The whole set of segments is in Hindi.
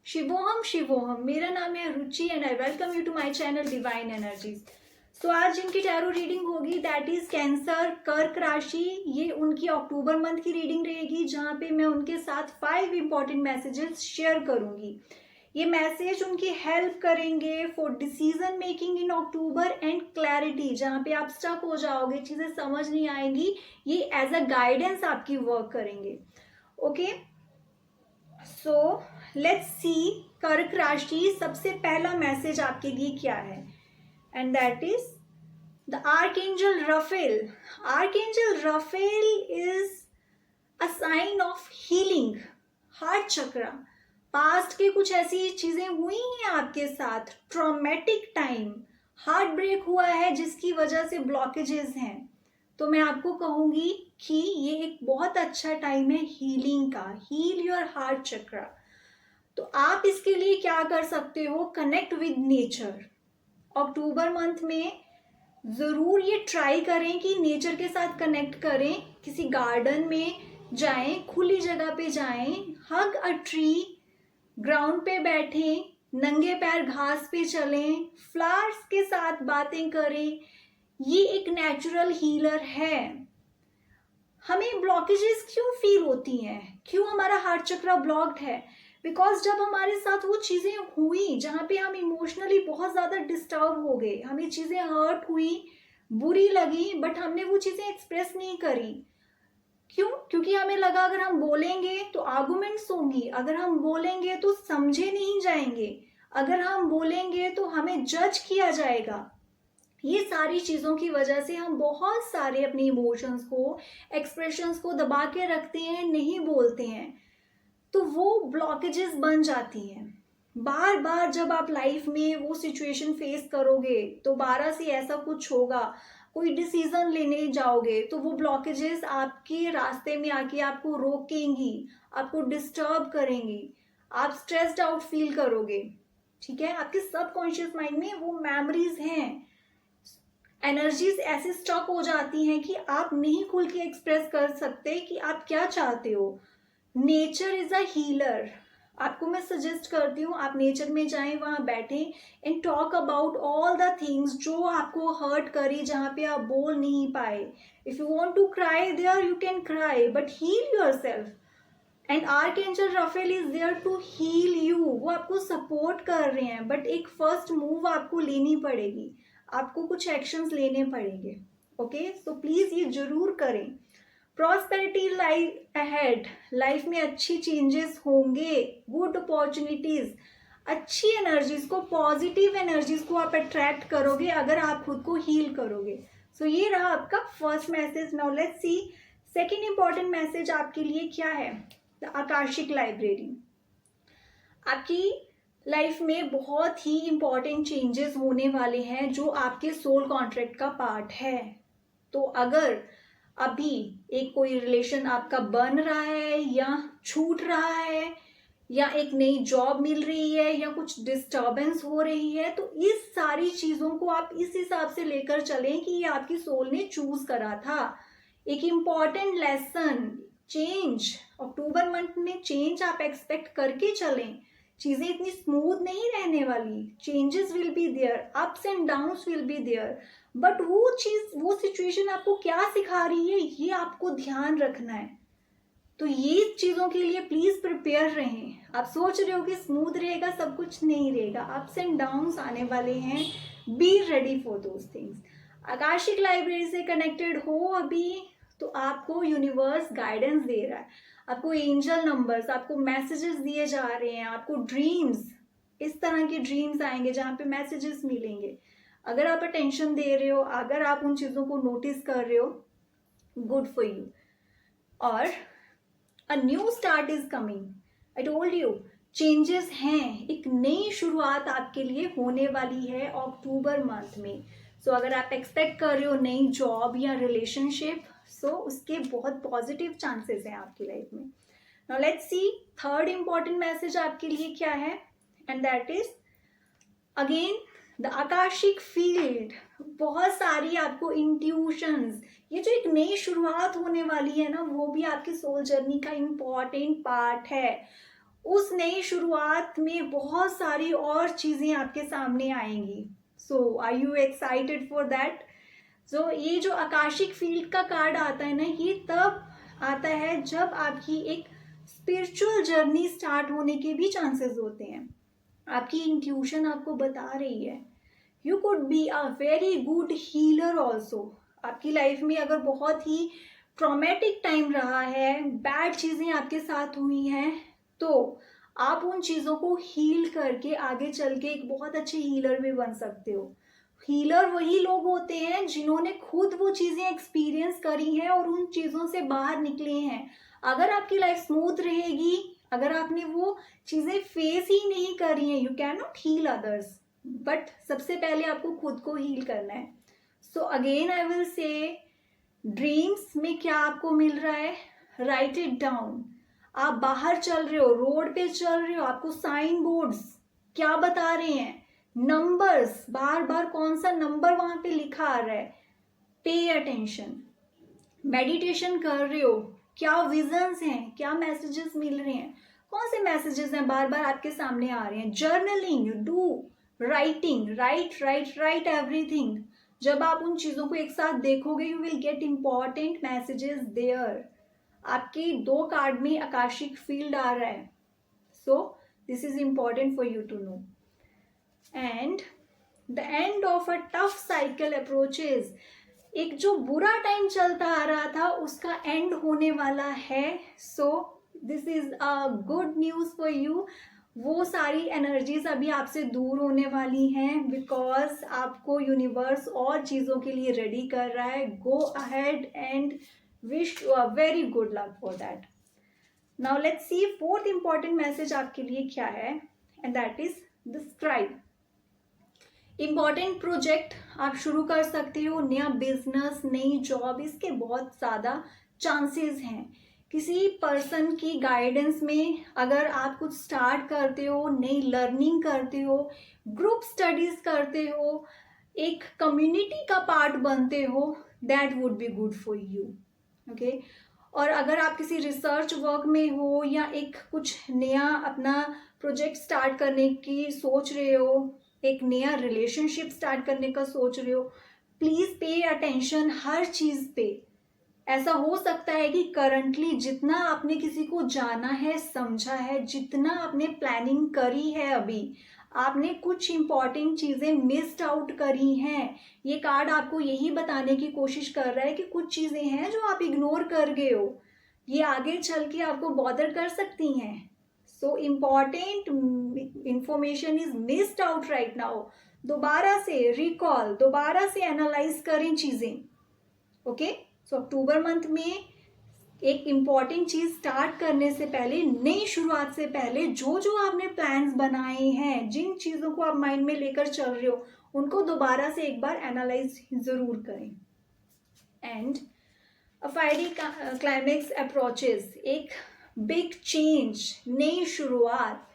शिवोहम शिवोहम, मेरा नाम है Ruchi and I welcome you to my channel divine energies. So आज जिनकी टैरो रीडिंग होगी दैट इज कैंसर, कर्क राशि। ये उनकी अक्टूबर मंथ की रीडिंग रहेगी, जहाँ पे मैं उनके साथ 5 इंपॉर्टेंट मैसेजेस शेयर करूंगी। ये मैसेज उनकी हेल्प करेंगे for decision making in October and clarity. जहाँ पे आप स्टक हो जाओगे, चीजें समझ नहीं आएंगी, ये एज अ गाइडेंस आपकी वर्क करेंगे। ओके, सो लेट्स सी कर्क राशि, सबसे पहला मैसेज आपके लिए क्या है, and that is the archangel Raphael. Archangel Raphael is a sign of healing, heart chakra. Past के कुछ ऐसी चीजें हुई हैं आपके साथ, ट्रॉमेटिक टाइम, हार्ट ब्रेक हुआ है जिसकी वजह से ब्लॉकेजेस हैं, तो मैं आपको कहूंगी कि ये एक बहुत अच्छा टाइम है हीलिंग का। हील योर हार्ट चक्रा। तो आप इसके लिए क्या कर सकते हो, connect with nature. October month में जरूर ये ट्राई करें कि नेचर के साथ कनेक्ट करें। किसी गार्डन में जाएं, खुली जगह पे जाएं, हग अ ट्री, ग्राउंड पे बैठें, नंगे पैर घास पे चलें, फ्लावर्स के साथ बातें करें। ये एक नेचुरल हीलर है। हमें ब्लॉकेजेस क्यों फील होती हैं, क्यों हमारा हार्ट चक्र ब्लॉक्ड है? बिकॉज जब हमारे साथ वो चीजें हुई जहाँ पे हम इमोशनली बहुत ज्यादा डिस्टर्ब हो गए, हमें चीजें हर्ट हुई, बुरी लगी, बट हमने वो चीजें एक्सप्रेस नहीं करी। क्यों? क्योंकि हमें लगा अगर हम बोलेंगे तो आर्गुमेंट्स होंगी, अगर हम बोलेंगे तो समझे नहीं जाएंगे, अगर हम बोलेंगे तो हमें जज किया जाएगा। ये सारी चीज़ों की वजह से हम बहुत सारे अपने इमोशंस को, एक्सप्रेशंस को दबा के रखते हैं, नहीं बोलते हैं, तो वो ब्लॉकेजेस बन जाती हैं। बार बार जब आप लाइफ में वो सिचुएशन फेस करोगे, दोबारा से ऐसा कुछ होगा, कोई डिसीजन लेने जाओगे, तो वो ब्लॉकेजेस आपके रास्ते में आके आपको रोकेंगी, आपको डिस्टर्ब करेंगी, आप स्ट्रेस्ड आउट फील करोगे। ठीक है, आपके सबकॉन्शियस माइंड में वो मेमोरीज हैं, एनर्जीज ऐसे स्टक हो जाती हैं कि आप नहीं खुल के एक्सप्रेस कर सकते कि आप क्या चाहते हो। Nature is a healer. आपको मैं सजेस्ट करती हूँ आप नेचर में जाएं, वहां बैठें and talk about all the things जो आपको हर्ट करी, जहाँ पे आप बोल नहीं पाए। If you want to cry there you can cry, but heal yourself. And archangel Raphael is there to heal you. वो आपको सपोर्ट कर रहे हैं, बट एक फर्स्ट मूव आपको लेनी पड़ेगी, आपको कुछ एक्शंस लेने पड़ेंगे। ओके, सो प्लीज ये जरूर करें। प्रॉस्पेरिटी लाइफ अहेड, लाइफ में अच्छी चेंजेस होंगे, गुड अपॉर्चुनिटीज, अच्छी एनर्जीज को, पॉजिटिव एनर्जीज को आप अट्रैक्ट करोगे अगर आप खुद को हील करोगे। सो ये रहा आपका first message. Now let's see second important message आपके लिए क्या है। The Akashic library. आपकी लाइफ में बहुत ही इंपॉर्टेंट चेंजेस होने वाले हैं जो आपके सोल कॉन्ट्रैक्ट का पार्ट है। तो अगर अभी एक कोई रिलेशन आपका बन रहा है या छूट रहा है, या एक नई जॉब मिल रही है, या कुछ डिस्टर्बेंस हो रही है, तो इस सारी चीजों को आप इस हिसाब से लेकर चलें कि ये आपकी सोल ने चूज करा था। एक important lesson, change, October month में चेंज आप एक्सपेक्ट करके चलें। चीजें इतनी स्मूथ नहीं रहने वाली, changes will be there, ups and downs will be there, but वो चीज, वो सिचुएशन आपको क्या सिखा रही है, ये आपको ध्यान रखना है। तो ये चीजों के लिए प्लीज प्रिपेयर रहें। आप सोच रहे हो कि स्मूथ रहेगा, सब कुछ नहीं रहेगा, अप्स एंड डाउन्स आने वाले हैं, be ready for those things. Akashic library से कनेक्टेड हो अभी, तो आपको यूनिवर्स गाइडेंस दे रहा है, आपको एंजल नंबर्स, आपको मैसेजेस दिए जा रहे हैं, आपको ड्रीम्स, इस तरह के ड्रीम्स आएंगे जहाँ पे मैसेजेस मिलेंगे। अगर आप अटेंशन दे रहे हो, अगर आप उन चीजों को नोटिस कर रहे हो, गुड फॉर यू। और a new start is coming, I told you, changes हैं, एक नई शुरुआत आपके लिए होने वाली है अक्टूबर मंथ में। सो अगर आप एक्सपेक्ट कर रहे हो नई जॉब या रिलेशनशिप, सो उसके बहुत पॉजिटिव चांसेस हैं आपकी लाइफ में। Now let's see third important message आपके लिए क्या है, and that is again the Akashic field. बहुत सारी आपको इंट्यूशंस, ये जो एक नई शुरुआत होने वाली है ना, वो भी आपकी सोल जर्नी का इम्पॉर्टेंट पार्ट है। उस नई शुरुआत में बहुत सारी और चीज़ें आपके सामने आएंगी. So are you excited for that? So ये जो आकाशिक फील्ड का कार्ड आता है ना, ये तब आता है जब आपकी एक स्पिरिचुअल जर्नी स्टार्ट होने के भी चांसेस होते हैं. आपकी इंट्यूशन आपको बता रही है you could be a very good healer also. आपकी लाइफ में अगर बहुत ही ट्रॉमेटिक टाइम रहा है, बैड चीज़ें आपके साथ हुई हैं, तो आप उन चीज़ों को हील करके आगे चल के एक बहुत अच्छे हीलर भी बन सकते हो. हीलर वही लोग होते हैं जिन्होंने खुद वो चीज़ें एक्सपीरियंस करी हैं और उन चीज़ों से बाहर निकले हैं. अगर आपकी लाइफ स्मूथ रहेगी, अगर आपने वो चीज़ें फेस ही नहीं करी हैं, you can not heal others. But सबसे पहले आपको खुद को हील करना है. So again I will say, dreams में क्या आपको मिल रहा है, राइट इट डाउन. आप बाहर चल रहे हो, रोड पे चल रहे हो, आपको साइन बोर्ड्स क्या बता रहे हैं, नंबर्स, बार बार कौन सा नंबर वहां पे लिखा आ रहा है, पे अटेंशन. मेडिटेशन कर रहे हो, क्या विजन्स हैं, क्या मैसेजेस मिल रहे हैं, कौन से मैसेजेस हैं बार बार आपके सामने आ रहे हैं. Journaling, do writing, write everything. जब आप उन चीज़ों को एक साथ देखोगे, you will get important messages there. आपके 2 कार्ड में आकाशिक फील्ड आ रहा है. So this is important for you to know. And the end of a tough cycle approaches. एक जो बुरा टाइम चलता आ रहा था उसका एंड होने वाला है. So this is a good news for you. वो सारी एनर्जीज अभी आपसे दूर होने वाली हैं बिकॉज आपको यूनिवर्स और चीज़ों के लिए रेडी कर रहा है. Go ahead and wish you a very good luck for that. Now let's C fourth important message आपके लिए क्या है, and that is the scribe. Important project आप शुरू कर सकते हो, नया बिजनेस, नई जॉब, इसके बहुत ज़्यादा चांसेस हैं. किसी पर्सन की गाइडेंस में अगर आप कुछ स्टार्ट करते हो, नई लर्निंग करते हो, ग्रुप स्टडीज करते हो, एक कम्युनिटी का पार्ट बनते हो, that would be good for you. Okay. और अगर आप किसी रिसर्च वर्क में हो या एक कुछ नया अपना प्रोजेक्ट स्टार्ट करने की सोच रहे हो, एक नया रिलेशनशिप स्टार्ट करने का सोच रहे हो, प्लीज़ पे अटेंशन हर चीज़ पे. ऐसा हो सकता है कि करंटली जितना आपने किसी को जाना है, समझा है, जितना आपने प्लानिंग करी है, अभी आपने कुछ इंपॉर्टेंट चीज़ें मिस्ड आउट करी हैं. ये कार्ड आपको यही बताने की कोशिश कर रहा है कि कुछ चीज़ें हैं जो आप इग्नोर कर गए हो, ये आगे चल के आपको बॉदर कर सकती हैं. So important information is missed out right now. दोबारा से रिकॉल, दोबारा से एनालाइज करें चीज़ें. ओके. सो अक्टूबर मंथ में एक इम्पॉर्टेंट चीज़ स्टार्ट करने से पहले, नई शुरुआत से पहले, जो जो आपने प्लान्स बनाए हैं, जिन चीज़ों को आप माइंड में लेकर चल रहे हो, उनको दोबारा से एक बार एनालाइज ज़रूर करें. And a fiery climax approaches, एक बिग चेंज, नई शुरुआत,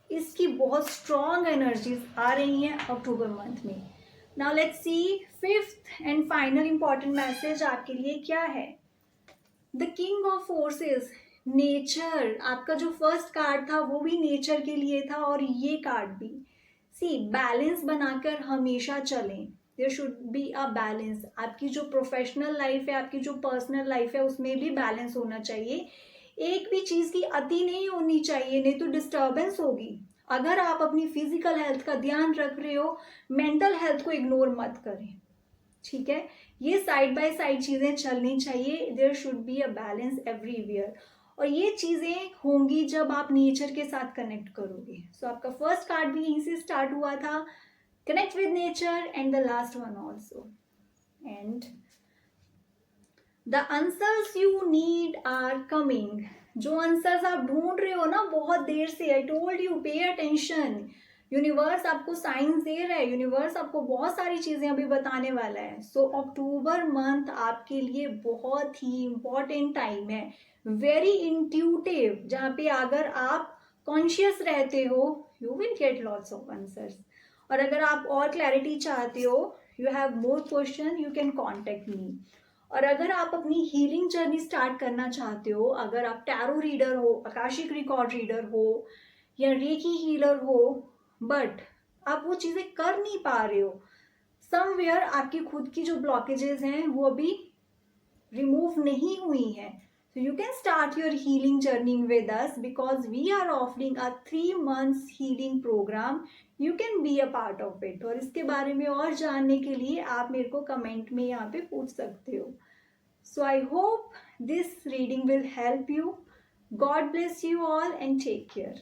इसकी बहुत स्ट्रॉन्ग एनर्जीज आ रही हैं अक्टूबर मंथ में. Now let's C fifth and final important message आपके लिए क्या है. The king of forces, nature. आपका जो फर्स्ट कार्ड था वो भी नेचर के लिए था और ये कार्ड भी. सी, बैलेंस बनाकर हमेशा चलें. There should be a balance. आपकी जो प्रोफेशनल लाइफ है, आपकी जो पर्सनल लाइफ है, उसमें भी बैलेंस होना चाहिए. एक भी चीज़ की अति नहीं होनी चाहिए, नहीं तो डिस्टर्बेंस होगी. अगर आप अपनी फिजिकल हेल्थ का ध्यान रख रहे हो, मेंटल हेल्थ को इग्नोर मत करें. ठीक है. ये साइड बाय साइड चीज़ें चलनी चाहिए. There should be a balance everywhere. और ये चीज़ें होंगी जब आप नेचर के साथ कनेक्ट करोगे. सो आपका फर्स्ट कार्ड भी यहीं से स्टार्ट हुआ था, connect with nature, and the last one also. And the answers you need are coming. जो आंसर्स आप ढूंढ रहे हो ना बहुत देर से, I told you, pay attention. Universe आपको साइंस दे रहा है, यूनिवर्स आपको बहुत सारी चीज़ें अभी बताने वाला है. सो अक्टूबर मंथ आपके लिए बहुत ही इम्पॉर्टेंट टाइम है, वेरी इंट्यूटिव, जहाँ पे अगर आप कॉन्शियस रहते हो, you will get lots of answers. और अगर आप और क्लैरिटी चाहते हो, you have more question, you can contact me. और अगर आप अपनी हीलिंग जर्नी स्टार्ट करना चाहते हो, अगर आप टैरो रीडर हो, आकाशिक रिकॉर्ड रीडर हो या रेकी हीलर हो, बट आप वो चीज़ें कर नहीं पा रहे हो, समवेयर आपकी खुद की जो ब्लॉकेजेस हैं वो अभी रिमूव नहीं हुई हैं, so you can start your healing journey with us because we are offering a 3 months healing program. You can be a part of it. और इसके बारे में और जानने के लिए आप मेरे को कमेंट में यहाँ पे पूछ सकते हो. So I hope this reading will help you. God bless you all and take care.